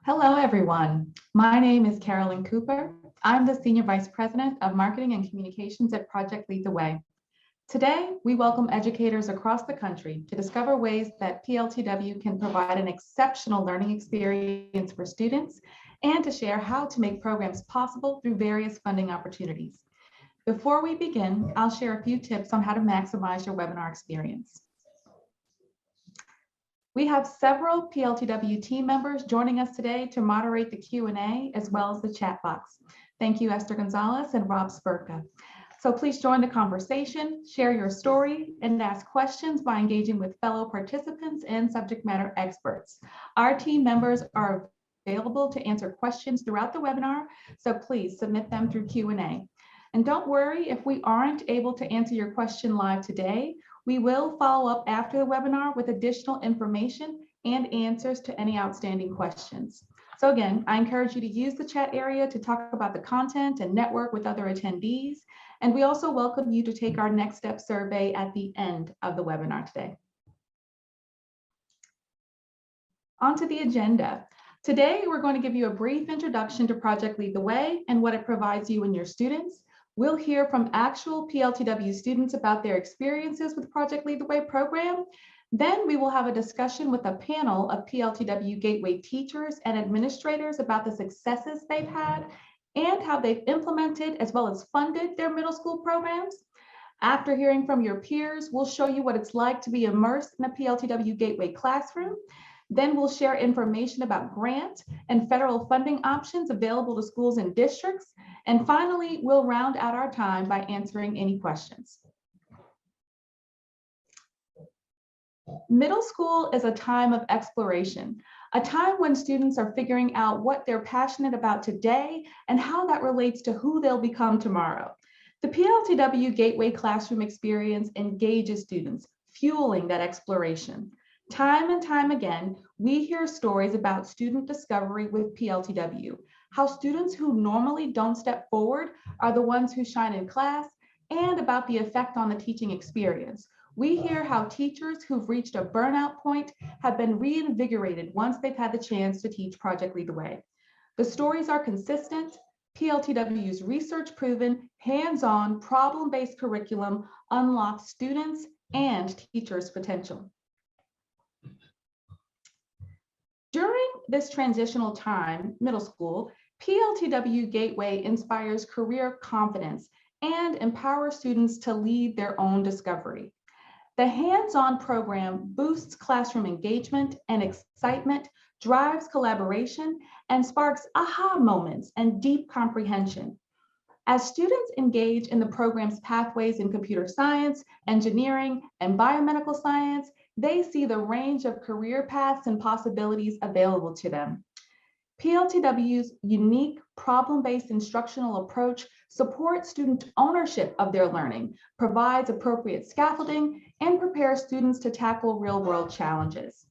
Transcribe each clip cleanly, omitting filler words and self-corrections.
Hello, everyone. My name is Carolyn Cooper. I'm the Senior Vice President of Marketing and Communications at Project Lead the Way. Today, we welcome educators across the country to discover ways that PLTW can provide an exceptional learning experience for students and to share how to make programs possible through various funding opportunities. Before we begin, I'll share a few tips on how to maximize your webinar experience. We have several PLTW team members joining us today to moderate the Q&A as well as the chat box. Thank you, Esther Gonzalez and Rob Spurka. So please join the conversation, share your story, and ask questions by engaging with fellow participants and subject matter experts. Our team members are available to answer questions throughout the webinar, so please submit them through Q&A. And don't worry if we aren't able to answer your question live today. We will follow up after the webinar with additional information and answers to any outstanding questions. So again, I encourage you to use the chat area to talk about the content and network with other attendees. And we also welcome you to take our next step survey at the end of the webinar today. On to the agenda. Today, we're going to give you a brief introduction to Project Lead the Way and what it provides you and your students. We'll hear from actual PLTW students about their experiences with Project Lead the Way program. Then we will have a discussion with a panel of PLTW Gateway teachers and administrators about the successes they've had and how they've implemented as well as funded their middle school programs. After hearing from your peers, we'll show you what it's like to be immersed in a PLTW Gateway classroom. Then we'll share information about grant and federal funding options available to schools and districts. And finally, we'll round out our time by answering any questions. Middle school is a time of exploration, a time when students are figuring out what they're passionate about today and how that relates to who they'll become tomorrow. The PLTW Gateway classroom experience engages students, fueling that exploration. Time and time again, we hear stories about student discovery with PLTW, how students who normally don't step forward are the ones who shine in class, and about the effect on the teaching experience. We hear how teachers who've reached a burnout point have been reinvigorated once they've had the chance to teach Project Lead the Way. The stories are consistent. PLTW's research-proven, hands-on, problem-based curriculum unlocks students' and teachers' potential. During this transitional time, middle school, PLTW Gateway inspires career confidence and empowers students to lead their own discovery. The hands-on program boosts classroom engagement and excitement, drives collaboration, and sparks aha moments and deep comprehension. As students engage in the program's pathways in computer science, engineering, and biomedical science, they see the range of career paths and possibilities available to them. PLTW's unique problem-based instructional approach supports student ownership of their learning, provides appropriate scaffolding, and prepares students to tackle real-world challenges.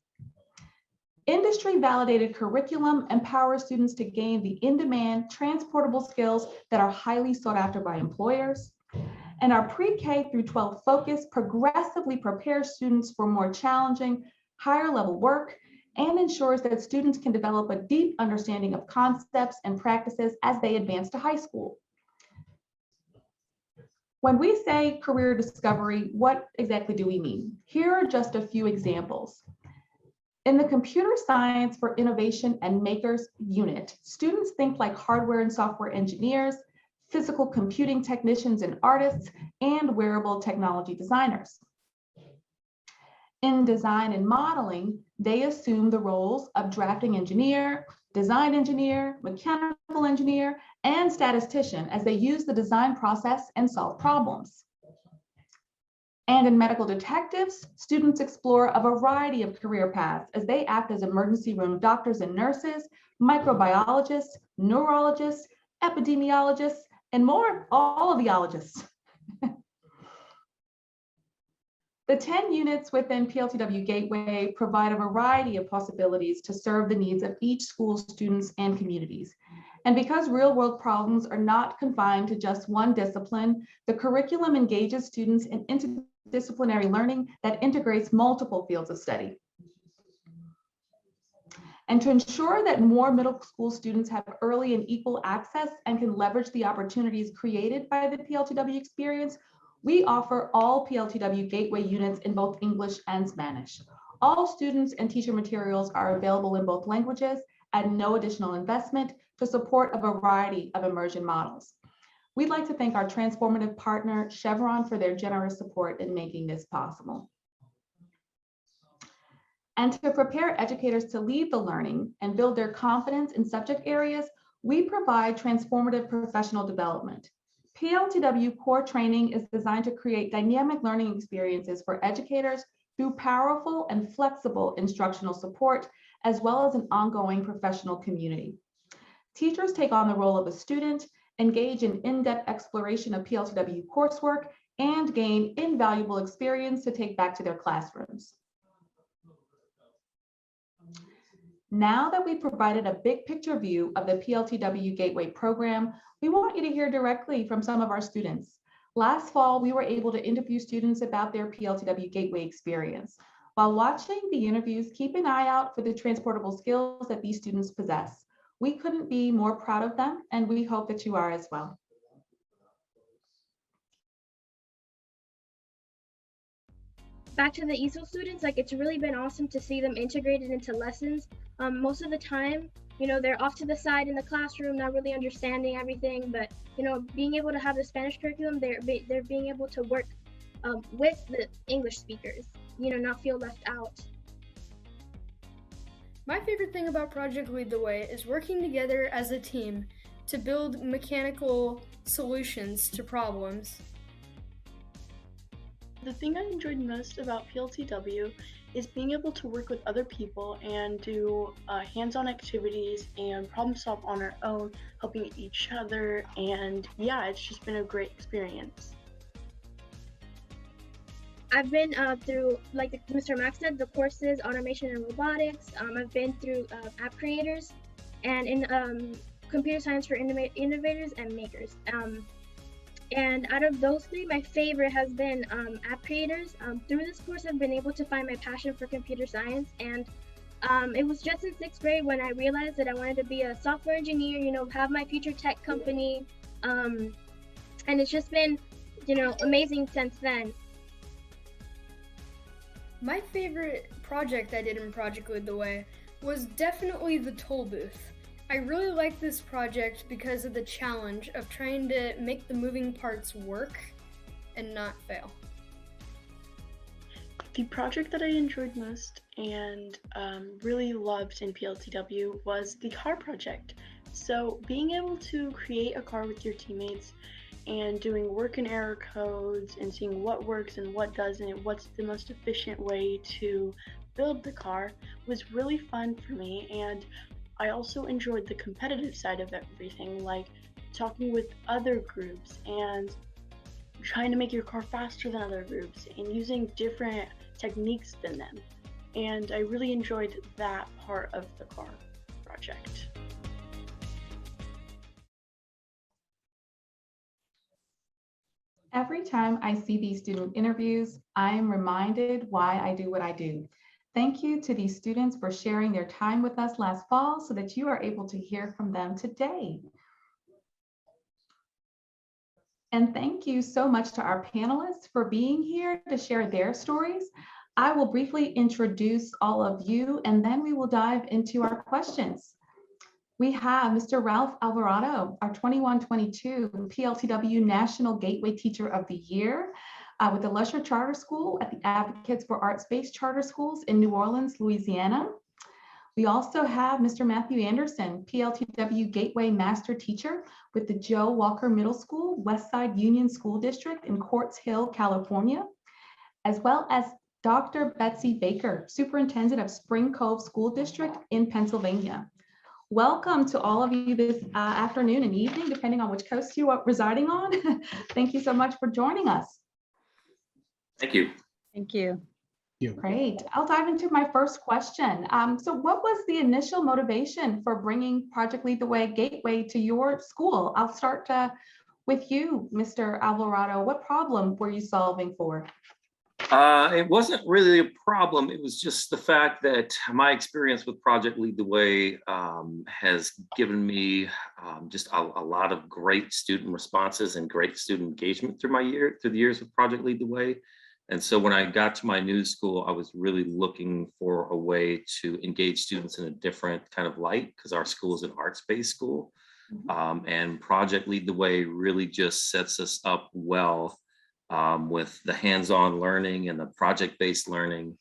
Industry-validated curriculum empowers students to gain the in-demand, transportable skills that are highly sought after by employers. And our pre-K through 12 focus progressively prepares students for more challenging, higher-level work and ensures that students can develop a deep understanding of concepts and practices as they advance to high school. When we say career discovery, what exactly do we mean? Here are just a few examples. In the Computer Science for Innovation and Makers unit, students think like hardware and software engineers, physical computing technicians and artists, and wearable technology designers. In design and modeling, they assume the roles of drafting engineer, design engineer, mechanical engineer, and statistician as they use the design process and solve problems. And in medical detectives, students explore a variety of career paths as they act as emergency room doctors and nurses, microbiologists, neurologists, epidemiologists, and more, all of the ologists. The 10 units within PLTW Gateway provide a variety of possibilities to serve the needs of each school's students and communities. And because real-world problems are not confined to just one discipline, the curriculum engages students in interdisciplinary learning that integrates multiple fields of study. And to ensure that more middle school students have early and equal access and can leverage the opportunities created by the PLTW experience, we offer all PLTW Gateway units in both English and Spanish. All students and teacher materials are available in both languages at no additional investment to support a variety of immersion models. We'd like to thank our transformative partner, Chevron, for their generous support in making this possible. And to prepare educators to lead the learning and build their confidence in subject areas, we provide transformative professional development. PLTW core training is designed to create dynamic learning experiences for educators through powerful and flexible instructional support, as well as an ongoing professional community. Teachers take on the role of a student, engage in in-depth exploration of PLTW coursework, and gain invaluable experience to take back to their classrooms. Now that we've provided a big picture view of the PLTW Gateway program, we want you to hear directly from some of our students. Last fall, we were able to interview students about their PLTW Gateway experience. While watching the interviews, keep an eye out for the transportable skills that these students possess. We couldn't be more proud of them, and we hope that you are as well. Back to the ESOL students, it's really been awesome to see them integrated into lessons. Most of the time, they're off to the side in the classroom, not really understanding everything, but, being able to have the Spanish curriculum, they're being able to work with the English speakers, not feel left out. My favorite thing about Project Lead the Way is working together as a team to build mechanical solutions to problems. The thing I enjoyed most about PLTW is being able to work with other people and do hands-on activities and problem solve on our own, helping each other, and yeah, it's just been a great experience. I've been through, like Mr. Max said, the courses, automation and robotics. I've been through app creators and in computer science for innovators and makers. And out of those three, my favorite has been app creators. Through this course, I've been able to find my passion for computer science. And it was just in 6th grade when I realized that I wanted to be a software engineer, have my future tech company. And it's just been, amazing since then. My favorite project I did in Project Lead the Way was definitely the toll booth. I really like this project because of the challenge of trying to make the moving parts work and not fail. The project that I enjoyed most and really loved in PLTW was the car project. So being able to create a car with your teammates and doing work and error codes and seeing what works and what doesn't, what's the most efficient way to build the car was really fun for me. And I also enjoyed the competitive side of everything, like talking with other groups and trying to make your car faster than other groups and using different techniques than them. And I really enjoyed that part of the car project. Every time I see these student interviews, I am reminded why I do what I do. Thank you to these students for sharing their time with us last fall so that you are able to hear from them today. And thank you so much to our panelists for being here to share their stories. I will briefly introduce all of you and then we will dive into our questions. We have Mr. Ralph Alvarado, our 21-22 PLTW National Gateway Teacher of the Year with the Lusher Charter School at the Advocates for Arts-Based Charter Schools in New Orleans, Louisiana. We also have Mr. Matthew Anderson, PLTW Gateway Master Teacher with the Joe Walker Middle School, Westside Union School District in Quartz Hill, California, as well as Dr. Betsy Baker, Superintendent of Spring Cove School District in Pennsylvania. Welcome to all of you this afternoon and evening, depending on which coast you are residing on. Thank you so much for joining us. Thank you. Thank you. Great. I'll dive into my first question. So what was the initial motivation for bringing Project Lead the Way Gateway to your school? I'll start with you, Mr. Alvarado. What problem were you solving for? It wasn't really a problem. It was just the fact that my experience with Project Lead the Way has given me just a lot of great student responses and great student engagement through the years of Project Lead the Way. And so when I got to my new school, I was really looking for a way to engage students in a different kind of light, because our school is an arts-based school. And Project Lead the Way really just sets us up well with the hands-on learning and the project-based learning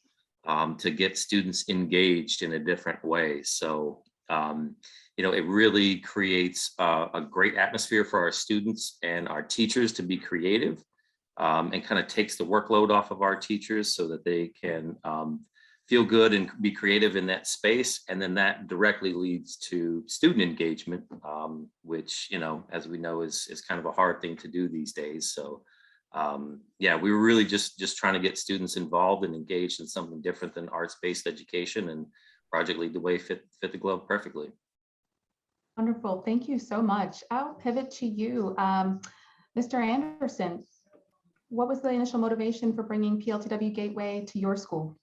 to get students engaged in a different way. So, it really creates a great atmosphere for our students and our teachers to be creative, and kind of takes the workload off of our teachers so that they can feel good and be creative in that space. And then that directly leads to student engagement, which, as we know, is kind of a hard thing to do these days. So yeah, we were really just trying to get students involved and engaged in something different than arts-based education, and Project Lead the Way fit the glove perfectly. Wonderful. Thank you so much. I'll pivot to you. Mr. Anderson, what was the initial motivation for bringing PLTW Gateway to your school?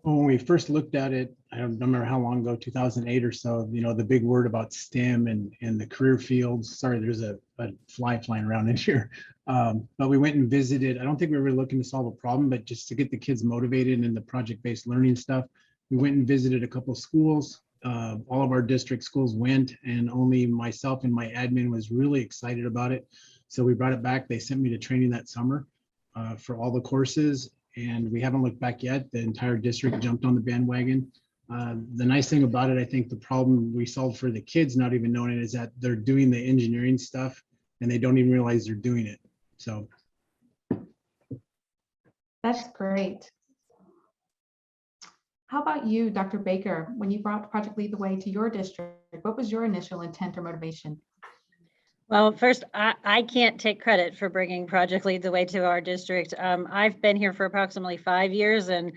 When we first looked at it, I don't remember how long ago, 2008 or so, the big word about STEM and the career fields. Sorry, there's a fly flying around in here. But we went and visited. I don't think we were looking to solve a problem, but just to get the kids motivated in the project-based learning stuff. We went and visited a couple of schools. All of our district schools went, and only myself and my admin was really excited about it. So we brought it back. They sent me to training that summer for all the courses, and we haven't looked back yet. The entire district jumped on the bandwagon. The nice thing about it, I think the problem we solved for the kids not even knowing it, is that they're doing the engineering stuff and they don't even realize they're doing it. So that's great. How about you, Dr. Baker? When you brought Project Lead the Way to your district, what was your initial intent or motivation? Well, first, I can't take credit for bringing Project Lead the Way to our district. I've been here for approximately 5 years, and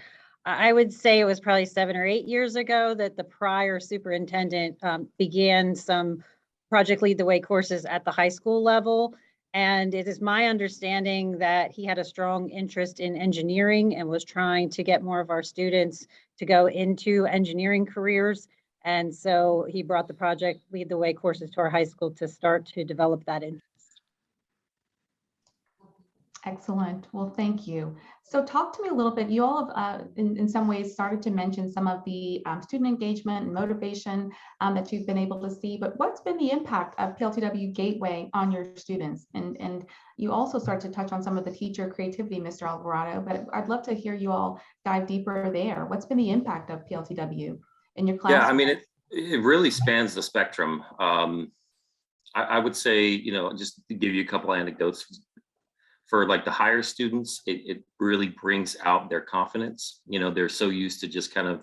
I would say it was probably 7 or 8 years ago that the prior superintendent began some Project Lead the Way courses at the high school level. And it is my understanding that he had a strong interest in engineering and was trying to get more of our students to go into engineering careers. And so he brought the Project Lead the Way courses to our high school to start to develop that interest. Excellent. Well, thank you. So talk to me a little bit. You all have, in some ways, started to mention some of the student engagement and motivation that you've been able to see, but what's been the impact of PLTW Gateway on your students? And you also start to touch on some of the teacher creativity, Mr. Alvarado, but I'd love to hear you all dive deeper there. What's been the impact of PLTW in your class? Yeah, I mean, it really spans the spectrum. I would say, just to give you a couple anecdotes, for like the higher students, it really brings out their confidence. They're so used to just kind of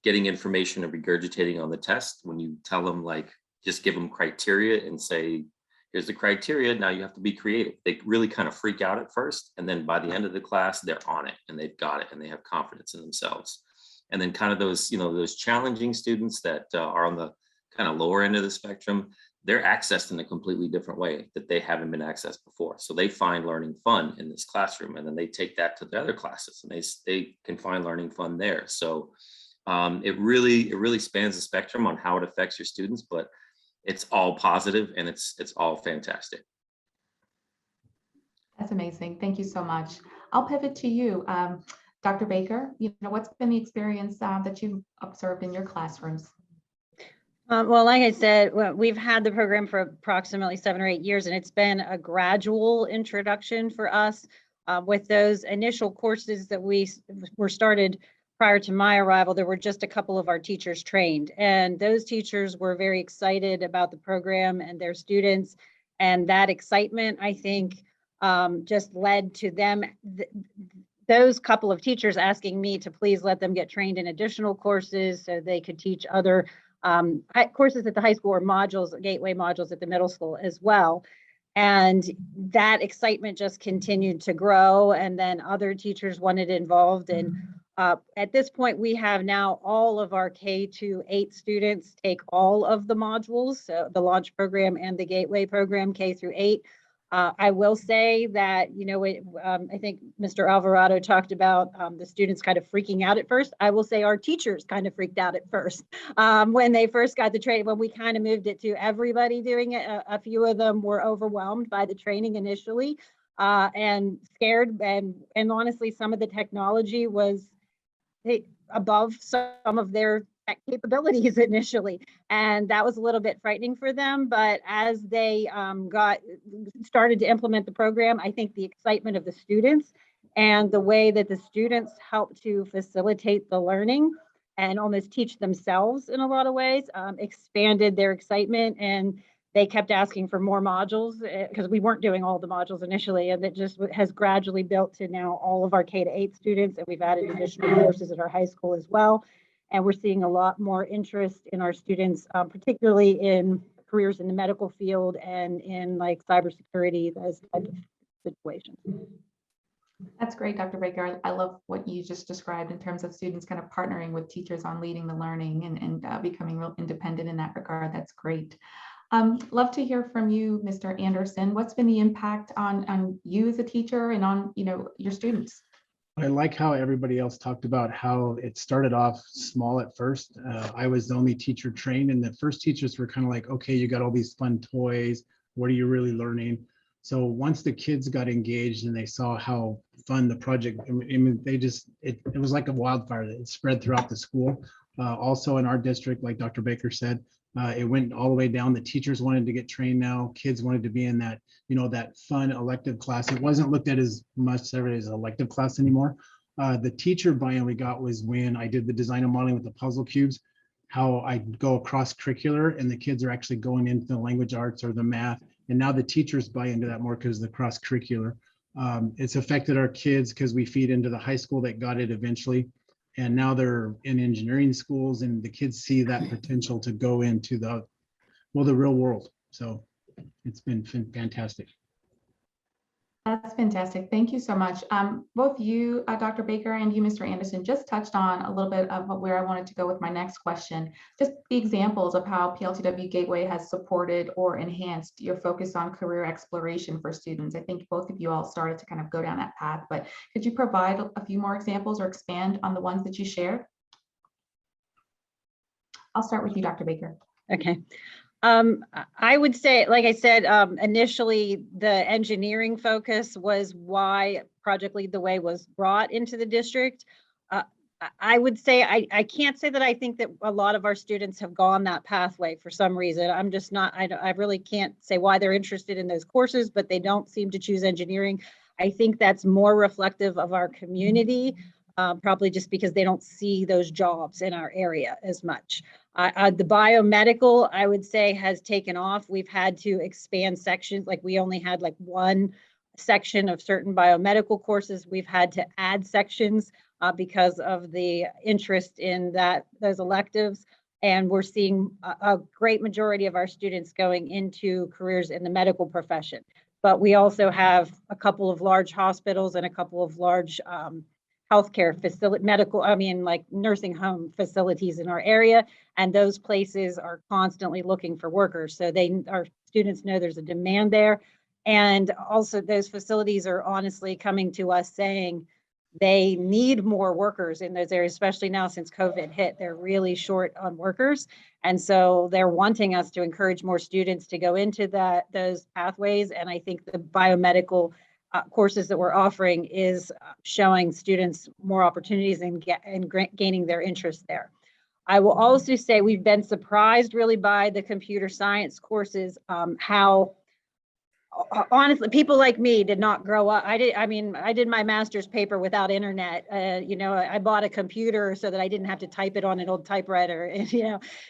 getting information and regurgitating on the test. When you tell them, like, just give them criteria and say, here's the criteria, now you have to be creative. They really kind of freak out at first. And then by the end of the class, they're on it and they've got it and they have confidence in themselves. And then kind of those, those challenging students that are on the kind of lower end of the spectrum, they're accessed in a completely different way that they haven't been accessed before. So they find learning fun in this classroom, and then they take that to the other classes and they can find learning fun there. So it really spans the spectrum on how it affects your students, but it's all positive and it's all fantastic. That's amazing. Thank you so much. I'll pivot to you, Dr. Baker. What's been the experience that you've observed in your classrooms? Well, like I said, we've had the program for approximately 7 or 8 years, and it's been a gradual introduction for us. With those initial courses that were started prior to my arrival, there were just a couple of our teachers trained, and those teachers were very excited about the program and their students. And that excitement, I think, just led to them, those couple of teachers asking me to please let them get trained in additional courses so they could teach other courses at the high school, or modules, gateway modules at the middle school as well. And that excitement just continued to grow, and then other teachers wanted involved. And at this point, we have now all of our K-8 students take all of the modules, so the launch program and the gateway program, K through 8. I will say that, I think Mr. Alvarado talked about the students kind of freaking out at first. I will say our teachers kind of freaked out at first when they first got the training. When we kind of moved it to everybody doing it, a few of them were overwhelmed by the training initially and scared. And honestly, some of the technology was above some of their capabilities initially, and that was a little bit frightening for them. But as they started to implement the program, I think the excitement of the students and the way that the students help to facilitate the learning and almost teach themselves in a lot of ways expanded their excitement, and they kept asking for more modules because we weren't doing all the modules initially, and it just has gradually built to now all of our K-8 students, and we've added additional courses at our high school as well. And we're seeing a lot more interest in our students, particularly in careers in the medical field and in like cybersecurity, those type of situations. That's great, Dr. Baker. I love what you just described in terms of students kind of partnering with teachers on leading the learning and becoming real independent in that regard. That's great. Love to hear from you, Mr. Anderson. What's been the impact on you as a teacher and on your students? I like how everybody else talked about how it started off small at first. I was the only teacher trained, and the first teachers were kind of like, okay, you got all these fun toys. What are you really learning? So once the kids got engaged and they saw how fun the project, I mean, it was like a wildfire that spread throughout the school. Also in our district, like Dr. Baker said, it went all the way down. The teachers wanted to get trained now. Kids wanted to be in that, that fun elective class. It wasn't looked at as much as an elective class anymore. The teacher buy-in we got was when I did the design and modeling with the puzzle cubes, how I go across curricular and the kids are actually going into the language arts or the math. And now the teachers buy into that more because of the cross curricular. It's affected our kids because we feed into the high school that got it eventually. And now they're in engineering schools, and the kids see that potential to go into the real world. So it's been fantastic. That's fantastic. Thank you so much. Both you, Dr. Baker, and you, Mr. Anderson, just touched on a little bit of where I wanted to go with my next question. Just the examples of how PLTW Gateway has supported or enhanced your focus on career exploration for students. I think both of you all started to kind of go down that path, but could you provide a few more examples or expand on the ones that you shared? I'll start with you, Dr. Baker. Okay. I would say, like I said, initially the engineering focus was why Project Lead the Way was brought into the district. I would say, I can't say that I think that a lot of our students have gone that pathway for some reason. I'm just not, I really can't say why they're interested in those courses, but they don't seem to choose engineering. I think that's more reflective of our community, probably just because they don't see those jobs in our area as much. The biomedical, I would say, has taken off. We've had to expand sections. Like we only had like one section of certain biomedical courses. We've had to add sections because of the interest in those electives. And we're seeing a great majority of our students going into careers in the medical profession. But we also have a couple of large hospitals and a couple of large healthcare facility, like nursing home facilities in our area. And those places are constantly looking for workers. So our students know there's a demand there. And also those facilities are honestly coming to us saying they need more workers in those areas, especially now since COVID hit. They're really short on workers. And so they're wanting us to encourage more students to go into those pathways. And I think the biomedical courses that we're offering is showing students more opportunities and gaining their interest there. I will also say we've been surprised really by the computer science courses, how honestly, people like me did not grow up. I did my master's paper without internet. I bought a computer so that I didn't have to type it on an old typewriter. And,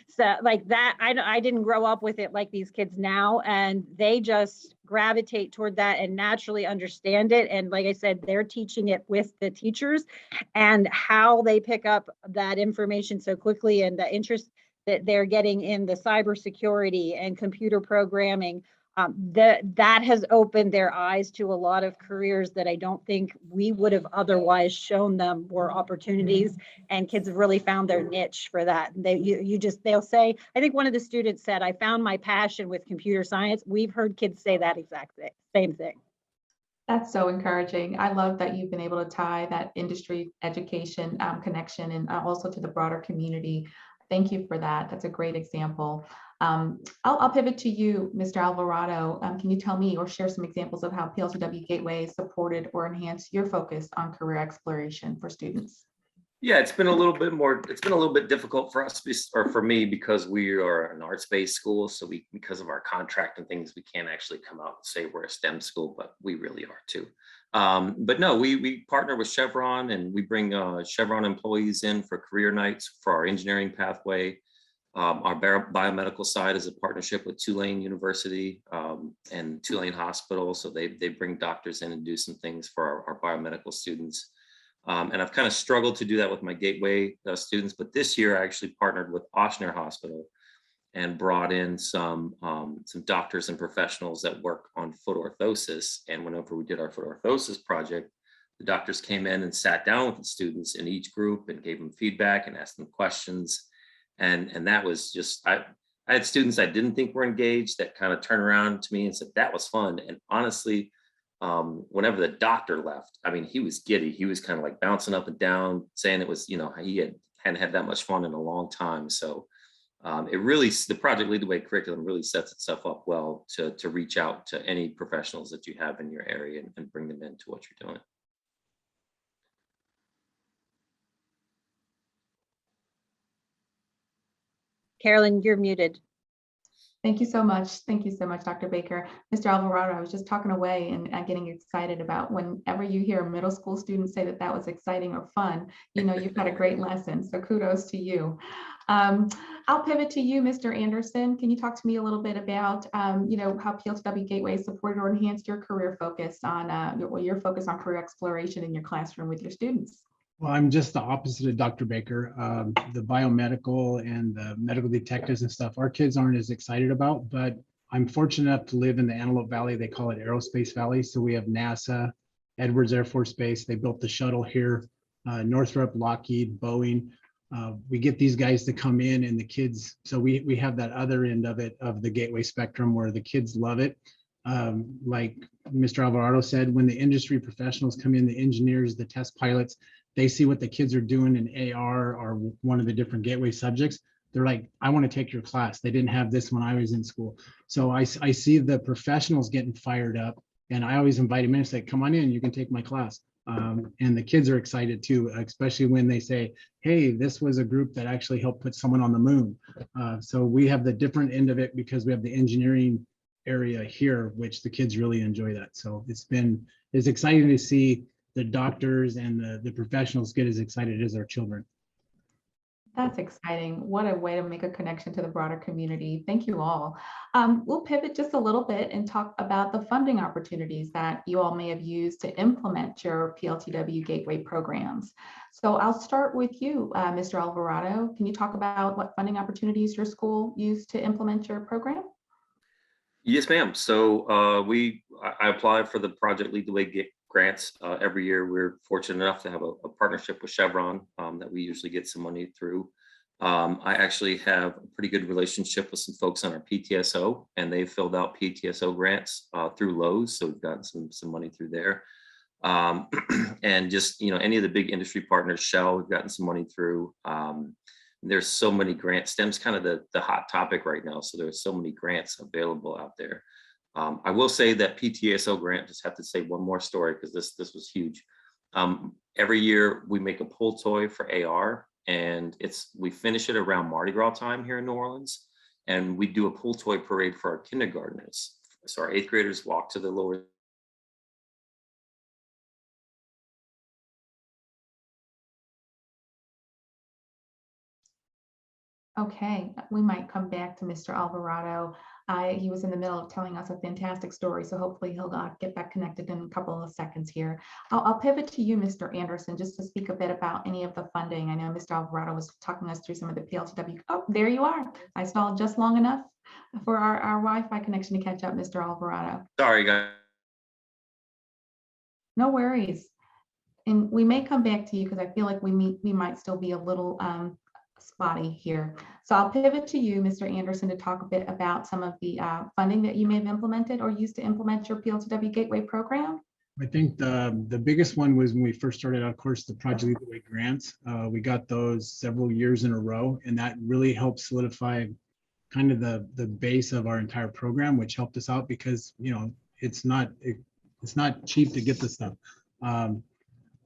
so like that, I didn't grow up with it like these kids now, and they just gravitate toward that and naturally understand it. And like I said, they're teaching it with the teachers, and how they pick up that information so quickly and the interest that they're getting in the cybersecurity and computer programming. That has opened their eyes to a lot of careers that I don't think we would have otherwise shown them were opportunities, and kids have really found their niche for that. They'll say, I think one of the students said, I found my passion with computer science. We've heard kids say that exact same thing. That's so encouraging. I love that you've been able to tie that industry education connection and also to the broader community. Thank you for that. That's a great example. I'll pivot to you, Mr. Alvarado. Can you tell me or share some examples of how PLTW Gateway supported or enhanced your focus on career exploration for students? Yeah, it's been a little bit difficult for us, or for me, because we are an arts-based school. So because of our contract and things, we can't actually come out and say we're a STEM school, but we really are too. But no, we partner with Chevron, and we bring Chevron employees in for career nights for our engineering pathway. Our biomedical side is a partnership with Tulane University and Tulane Hospital. So they bring doctors in and do some things for our biomedical students. And I've kind of struggled to do that with my Gateway students, but this year I actually partnered with 𝐲𝐻𝐻 Hospital and brought in some doctors and professionals that work on foot orthosis. And whenever we did our foot orthosis project, the doctors came in and sat down with the students in each group and gave them feedback and asked them questions. And that was just, I had students I didn't think were engaged that kind of turned around to me and said, that was fun. And honestly, whenever the doctor left, I mean, he was giddy. He was kind of like bouncing up and down, saying it was, he hadn't had that much fun in a long time. So the Project Lead the Way curriculum really sets itself up well to reach out to any professionals that you have in your area and bring them into what you're doing. Carolyn, you're muted. Thank you so much. Thank you so much, Dr. Baker. Mr. Alvarado, I was just talking away and getting excited about whenever you hear a middle school student say that was exciting or fun, you've had a great lesson. So kudos to you. I'll pivot to you, Mr. Anderson. Can you talk to me a little bit about, how PLTW Gateway supported or enhanced your career focus on your focus on career exploration in your classroom with your students? Well, I'm just the opposite of Dr. Baker. The biomedical and the medical detectives and stuff, our kids aren't as excited about, but I'm fortunate enough to live in the Antelope Valley. They call it Aerospace Valley. So we have NASA, Edwards Air Force Base. They built the shuttle here, Northrop, Lockheed, Boeing. We get these guys to come in and the kids, so we have that other end of it, of the Gateway spectrum, where the kids love it. Like Mr. Alvarado said, when the industry professionals come in, the engineers, the test pilots, they see what the kids are doing in AR or one of the different Gateway subjects. They're like, I want to take your class. They didn't have this when I was in school. So I see the professionals getting fired up, and I always invite them in and say, come on in, you can take my class. And the kids are excited too, especially when they say, hey, this was a group that actually helped put someone on the moon. So we have the different end of it because we have the engineering area here, which the kids really enjoy that. So it's exciting to see the doctors and the professionals get as excited as our children. That's exciting. What a way to make a connection to the broader community. Thank you all. We'll pivot just a little bit and talk about the funding opportunities that you all may have used to implement your PLTW Gateway programs. So I'll start with you, Mr. Alvarado. Can you talk about what funding opportunities your school used to implement your program? Yes, ma'am. So I applied for the Project Lead the Way grants every year. We're fortunate enough to have a partnership with Chevron that we usually get some money through. I actually have a pretty good relationship with some folks on our PTSO, and they filled out PTSO grants through 𝐿OHs. So we've gotten some money through there. And just, any of the big industry partners, Shell, we've gotten some money through. There's so many grants. STEM's kind of the hot topic right now. So there's so many grants available out there. I will say that PTSO grant, just have to say one more story because this was huge. Every year we make a pull toy for AR, and we finish it around Mardi Gras time here in New Orleans, and we do a pull toy parade for our kindergartners. So our 8th graders walk to the lower. Okay, we might come back to Mr. Alvarado. He was in the middle of telling us a fantastic story, so hopefully he'll get back connected in a couple of seconds here. I'll pivot to you, Mr. Anderson, just to speak a bit about any of the funding. I know Mr. Alvarado was talking us through some of the PLTW. Oh, there you are. I stalled just long enough. for our Wi-Fi connection to catch up, Mr. Alvarado. Sorry, guys. No worries. And we may come back to you because I feel like we might still be a little spotty here. So I'll pivot to you, Mr. Anderson, to talk a bit about some of the funding that you may have implemented or used to implement your PLTW Gateway program. I think the biggest one was when we first started out, of course, the Project Lead the Way grants. We got those several years in a row, and that really helped solidify kind of the base of our entire program, which helped us out because, you know, it's not cheap to get this stuff.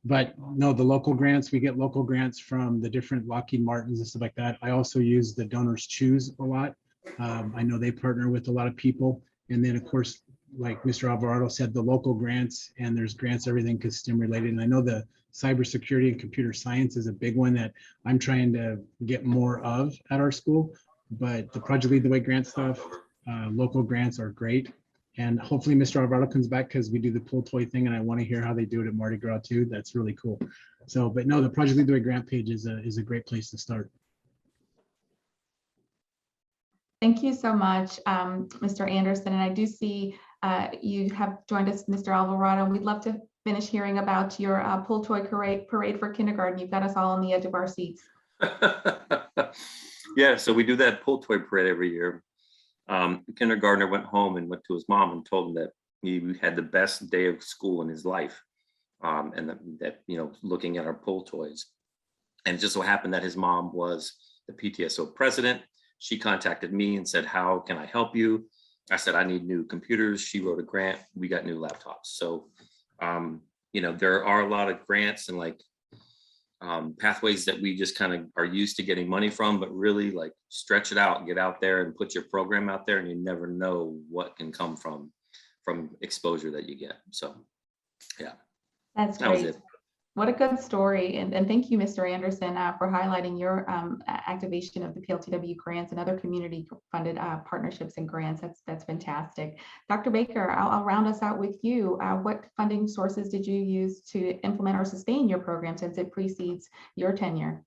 But no, the local grants, we get local grants from the different Lockheed Martins and stuff like that. I also use the Donors Choose a lot. I know they partner with a lot of people. And then of course, like Mr. Alvarado said, the local grants, and there's grants, everything because STEM related. And I know the cybersecurity and computer science is a big one that I'm trying to get more of at our school. But the Project Lead the Way grant stuff, local grants are great. And hopefully Mr. Alvarado comes back because we do the pull toy thing and I want to hear how they do it at Mardi Gras too. That's really cool. So, but no, the Project Lead the Way grant page is a great place to start. Thank you so much, Mr. Anderson. And I do see you have joined us, Mr. Alvarado. We'd love to finish hearing about your pull toy parade for kindergarten. You've got us all on the edge of our seats. Yeah, so we do that pull toy parade every year. The kindergartner went home and went to his mom and told him that he had the best day of school in his life, and that you know, looking at our pull toys. And it just so happened that his mom was the PTSO president. She contacted me and said, "How can I help you?" I said, "I need new computers." She wrote a grant. We got new laptops. So, you know, there are a lot of grants and like pathways that we just kind of are used to getting money from, but really like stretch it out, get out there and put your program out there, and you never know what can come from exposure that you get. So yeah, That's that was great. it. What a good story. And thank you, Mr. Anderson, for highlighting your activation of the PLTW grants and other community funded partnerships and grants. That's fantastic. Dr. Baker, I'll round us out with you. What funding sources did you use to implement or sustain your program since it precedes your tenure?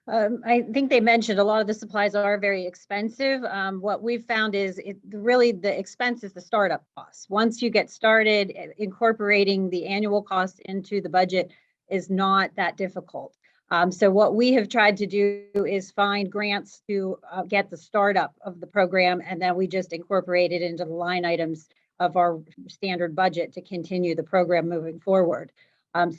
I think they mentioned a lot of the supplies are very expensive. What we've found is really the expense is the startup costs. Once you get started, incorporating the annual cost into the budget is not that difficult. So what we have tried to do is find grants to get the startup of the program, and then we just incorporate it into the line items of our standard budget to continue the program moving forward.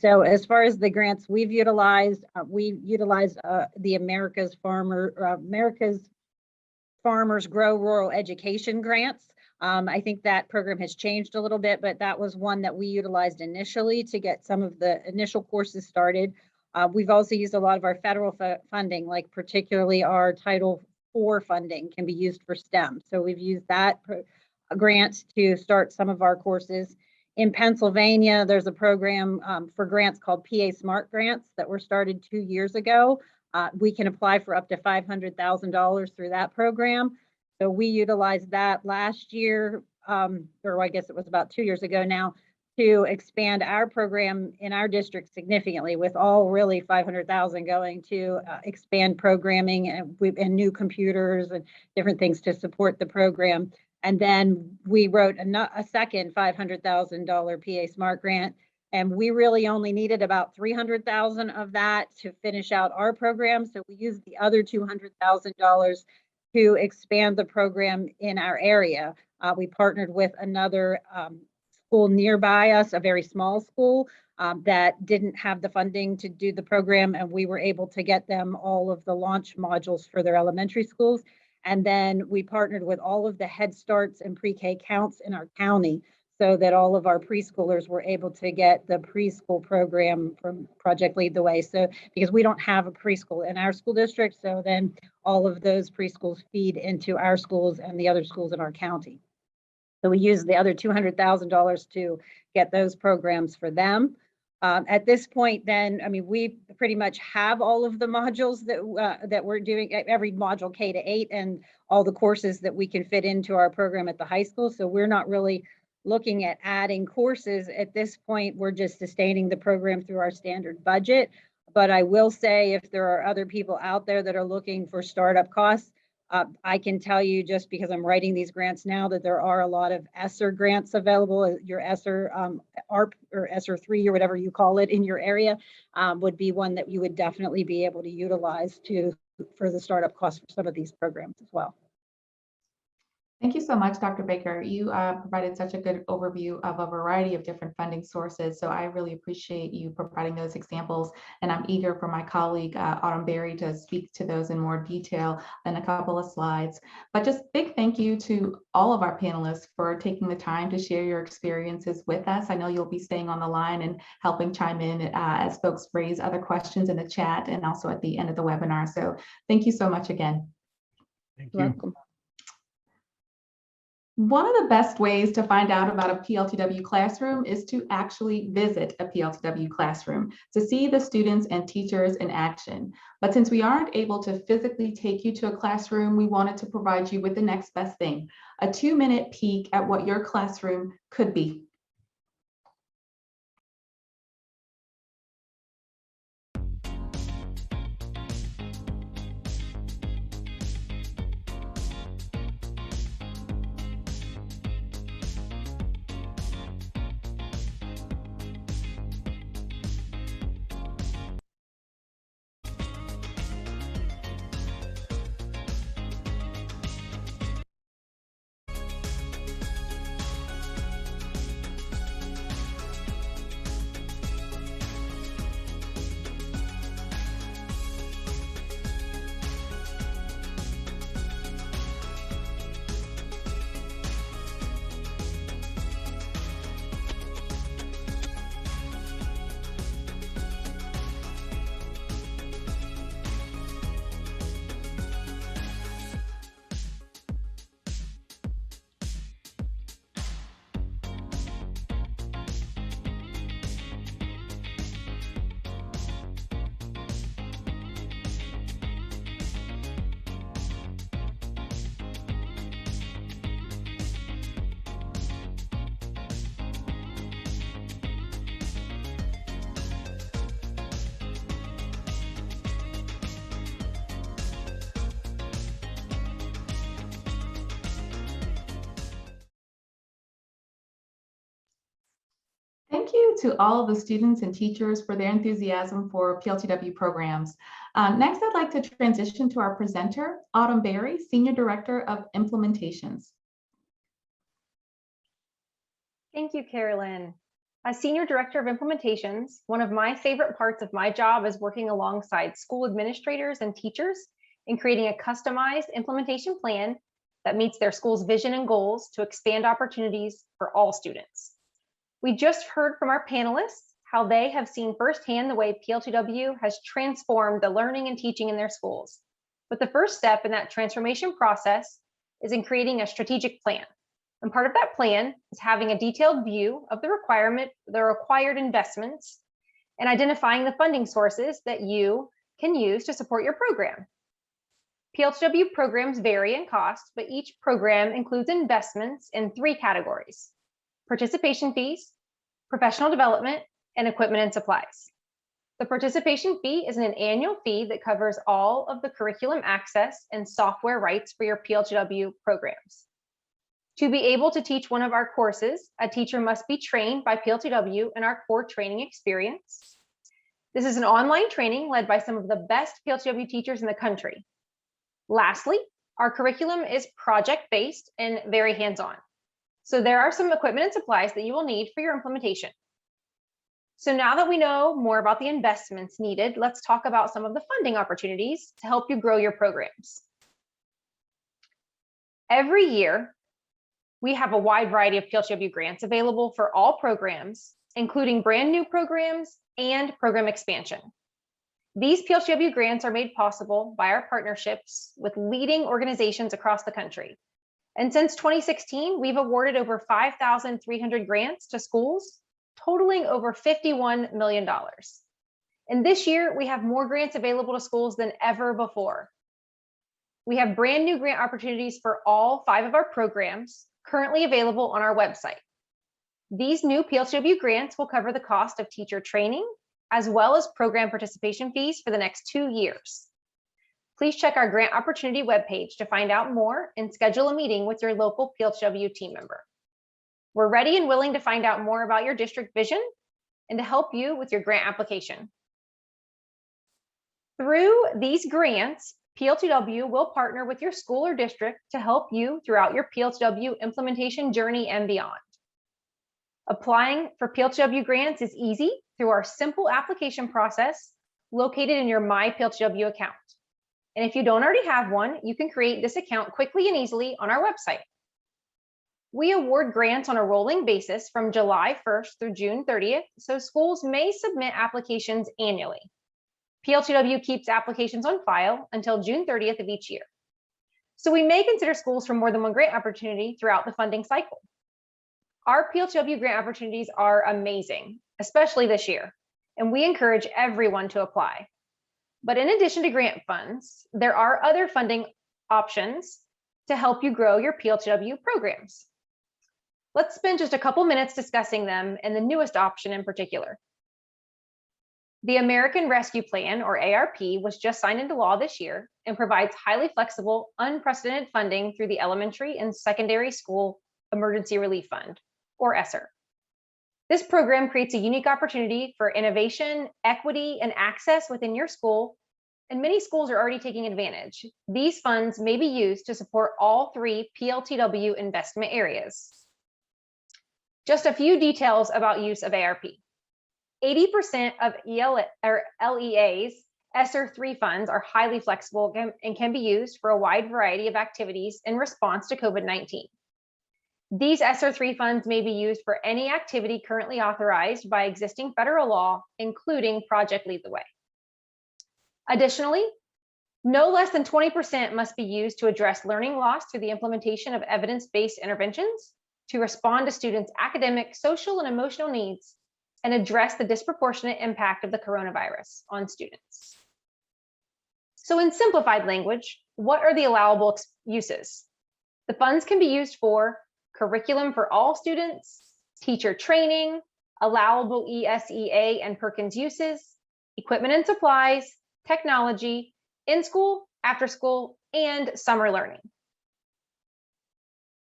So as far as the grants we've utilized, the America's Farmers Grow Rural Education grants. I think that program has changed a little bit, but that was one that we utilized initially to get some of the initial courses started. We've also used a lot of our federal funding, like particularly our Title IV funding can be used for STEM. So we've used that grant to start some of our courses. In Pennsylvania, there's a program for grants called PA Smart Grants that were started 2 years ago. We can apply for up to $500,000 through that program. So we utilized that last year, or I guess it was about 2 years ago now, to expand our program in our district significantly, with all really $500,000 going to expand programming and new computers and different things to support the program. And then we wrote a second $500,000 PA Smart Grant, and we really only needed about $300,000 of that to finish out our program. So we used the other $200,000 to expand the program in our area. We partnered with another school nearby us, a very small school that didn't have the funding to do the program, and we were able to get them all of the launch modules for their elementary schools. And then we partnered with all of the Head Starts and pre-K counts in our county so that all of our preschoolers were able to get the preschool program from Project Lead the Way. So because we don't have a preschool in our school district, so then all of those preschools feed into our schools and the other schools in our county. So we used the other $200,000 to get those programs for them. At this point, then, I mean, we pretty much have all of the modules that we're doing, every module K-8, and all the courses that we can fit into our program at the high school. So we're not really looking at adding courses at this point. We're just sustaining the program through our standard budget. But I will say, if there are other people out there that are looking for startup costs, I can tell you, just because I'm writing these grants now, that there are a lot of ESSER grants available. Your ESSER ARP or ESSER 3 or whatever you call it in your area would be one that you would definitely be able to utilize for the startup costs for some of these programs as well. Thank you so much, Dr. Baker. You provided such a good overview of a variety of different funding sources. So I really appreciate you providing those examples. And I'm eager for my colleague, Autumn Berry, to speak to those in more detail in a couple of slides. But just big thank you to all of our panelists for taking the time to share your experiences with us. I know you'll be staying on the line and helping chime in as folks raise other questions in the chat and also at the end of the webinar. So thank you so much again. Thank you. You're welcome. One of the best ways to find out about a PLTW classroom is to actually visit a PLTW classroom to see the students and teachers in action. But since we aren't able to physically take you to a classroom, we wanted to provide you with the next best thing, a 2-minute peek at what your classroom could be. Thank you to all of the students and teachers for their enthusiasm for PLTW programs. Next, I'd like to transition to our presenter, Autumn Berry, Senior Director of Implementations. Thank you, Carolyn. As Senior Director of Implementations, one of my favorite parts of my job is working alongside school administrators and teachers in creating a customized implementation plan that meets their school's vision and goals to expand opportunities for all students. We just heard from our panelists how they have seen firsthand the way PLTW has transformed the learning and teaching in their schools. But the first step in that transformation process is in creating a strategic plan. And part of that plan is having a detailed view of the required investments and identifying the funding sources that you can use to support your program. PLTW programs vary in cost, but each program includes investments in 3 categories: participation fees, professional development, and equipment and supplies. The participation fee is an annual fee that covers all of the curriculum access and software rights for your PLTW programs. To be able to teach one of our courses, a teacher must be trained by PLTW in our core training experience. This is an online training led by some of the best PLTW teachers in the country. Lastly, our curriculum is project-based and very hands-on. So there are some equipment and supplies that you will need for your implementation. So now that we know more about the investments needed, let's talk about some of the funding opportunities to help you grow your programs. Every year, we have a wide variety of PLTW grants available for all programs, including brand new programs and program expansion. These PLTW grants are made possible by our partnerships with leading organizations across the country. And since 2016, we've awarded over 5,300 grants to schools, totaling over $51 million. And this year, we have more grants available to schools than ever before. We have brand new grant opportunities for all 5 of our programs currently available on our website. These new PLTW grants will cover the cost of teacher training, as well as program participation fees for the next 2 years. Please check our grant opportunity webpage to find out more and schedule a meeting with your local PLTW team member. We're ready and willing to find out more about your district vision and to help you with your grant application. Through these grants, PLTW will partner with your school or district to help you throughout your PLTW implementation journey and beyond. Applying for PLTW grants is easy through our simple application process located in your My PLTW account. And if you don't already have one, you can create this account quickly and easily on our website. We award grants on a rolling basis from July 1st through June 30th, so schools may submit applications annually. PLTW keeps applications on file until June 30th of each year. So we may consider schools for more than one grant opportunity throughout the funding cycle. Our PLTW grant opportunities are amazing, especially this year, and we encourage everyone to apply. But in addition to grant funds, there are other funding options to help you grow your PLTW programs. Let's spend just a couple minutes discussing them and the newest option in particular. The American Rescue Plan, or ARP, was just signed into law this year and provides highly flexible, unprecedented funding through the Elementary and Secondary School Emergency Relief Fund, or ESSER. This program creates a unique opportunity for innovation, equity, and access within your school, and many schools are already taking advantage. These funds may be used to support all three PLTW investment areas. Just a few details about use of ARP. 80% of LEA's ESSER 3 funds are highly flexible and can be used for a wide variety of activities in response to COVID-19. These ESSER 3 funds may be used for any activity currently authorized by existing federal law, including Project Lead the Way. Additionally, no less than 20% must be used to address learning loss through the implementation of evidence-based interventions to respond to students' academic, social, and emotional needs and address the disproportionate impact of the coronavirus on students. So in simplified language, what are the allowable uses? The funds can be used for curriculum for all students, teacher training, allowable ESEA and Perkins uses, equipment and supplies, technology, in-school, after-school, and summer learning.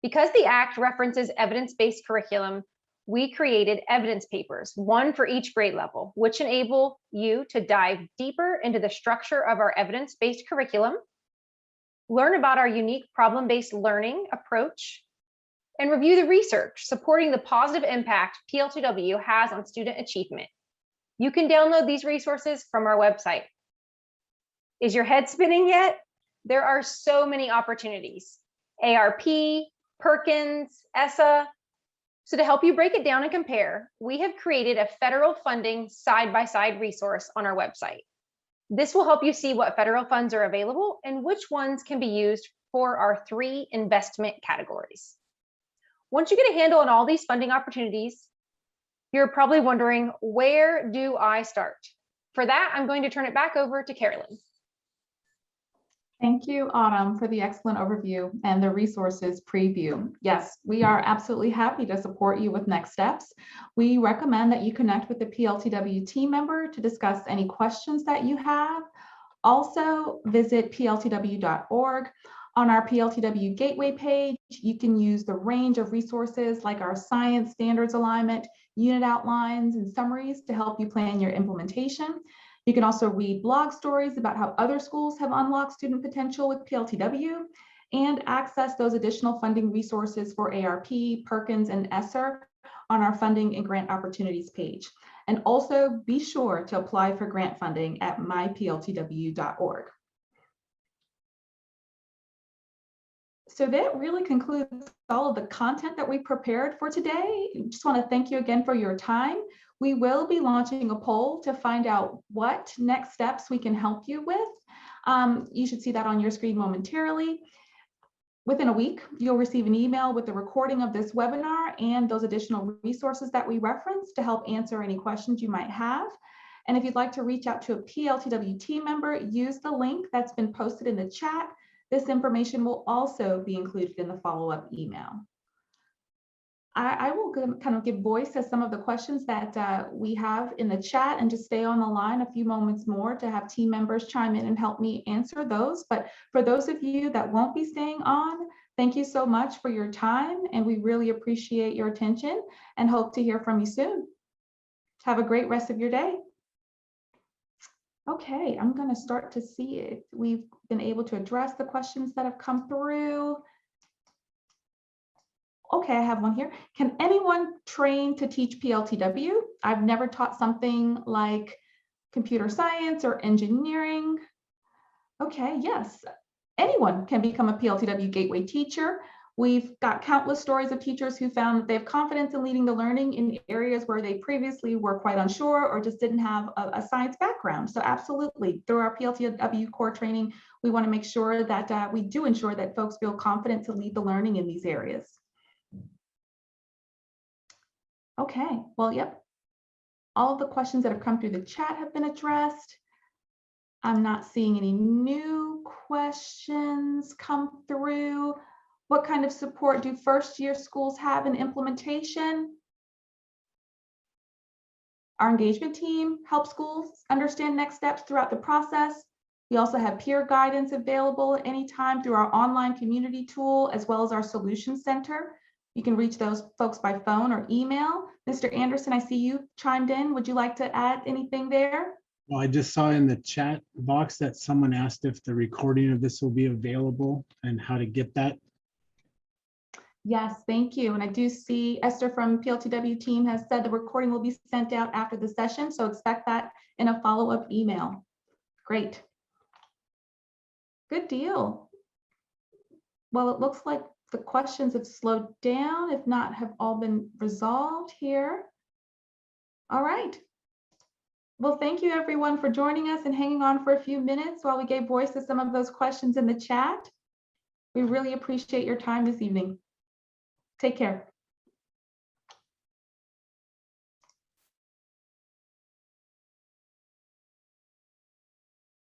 Because the Act references evidence-based curriculum, we created evidence papers, one for each grade level, which enable you to dive deeper into the structure of our evidence-based curriculum, learn about our unique problem-based learning approach, and review the research supporting the positive impact PLTW has on student achievement. You can download these resources from our website. Is your head spinning yet? There are so many opportunities. ARP, Perkins, ESSA. So to help you break it down and compare, we have created a federal funding side-by-side resource on our website. This will help you see what federal funds are available and which ones can be used for our three investment categories. Once you get a handle on all these funding opportunities, you're probably wondering, where do I start? For that, I'm going to turn it back over to Carolyn. Thank you, Autumn, for the excellent overview and the resources preview. Yes, we are absolutely happy to support you with next steps. We recommend that you connect with the PLTW team member to discuss any questions that you have. Also, visit pltw.org. On our PLTW Gateway page, you can use the range of resources like our science standards alignment, unit outlines, and summaries to help you plan your implementation. You can also read blog stories about how other schools have unlocked student potential with PLTW and access those additional funding resources for ARP, Perkins, and ESSER on our funding and grant opportunities page. And also be sure to apply for grant funding at mypltw.org. So that really concludes all of the content that we prepared for today. Just want to thank you again for your time. We will be launching a poll to find out what next steps we can help you with. You should see that on your screen momentarily. Within a week, you'll receive an email with the recording of this webinar and those additional resources that we referenced to help answer any questions you might have. And if you'd like to reach out to a PLTW team member, use the link that's been posted in the chat. This information will also be included in the follow-up email. I will kind of give voice to some of the questions that we have in the chat and just stay on the line a few moments more to have team members chime in and help me answer those. But for those of you that won't be staying on, thank you so much for your time, and we really appreciate your attention and hope to hear from you soon. Have a great rest of your day. Okay, I'm going to start to see if we've been able to address the questions that have come through. Okay, I have one here. Can anyone train to teach PLTW? I've never taught something like computer science or engineering. Okay, yes, anyone can become a PLTW Gateway teacher. We've got countless stories of teachers who found that they have confidence in leading the learning in areas where they previously were quite unsure or just didn't have a science background. So absolutely, through our PLTW core training, we want to make sure that we do ensure that folks feel confident to lead the learning in these areas. Okay, well, yep. All of the questions that have come through the chat have been addressed. I'm not seeing any new questions come through. What kind of support do first-year schools have in implementation? Our engagement team helps schools understand next steps throughout the process. We also have peer guidance available at any time through our online community tool, as well as our solution center. You can reach those folks by phone or email. Mr. Anderson, I see you chimed in. Would you like to add anything there? Well, I just saw in the chat box that someone asked if the recording of this will be available and how to get that. Yes, thank you. And I do see Esther from PLTW team has said the recording will be sent out after the session, so expect that in a follow-up email. Great. Good deal. Well, it looks like the questions have slowed down, if not have all been resolved here. All right. Well, thank you everyone for joining us and hanging on for a few minutes while we gave voice to some of those questions in the chat. We really appreciate your time this evening. Take care.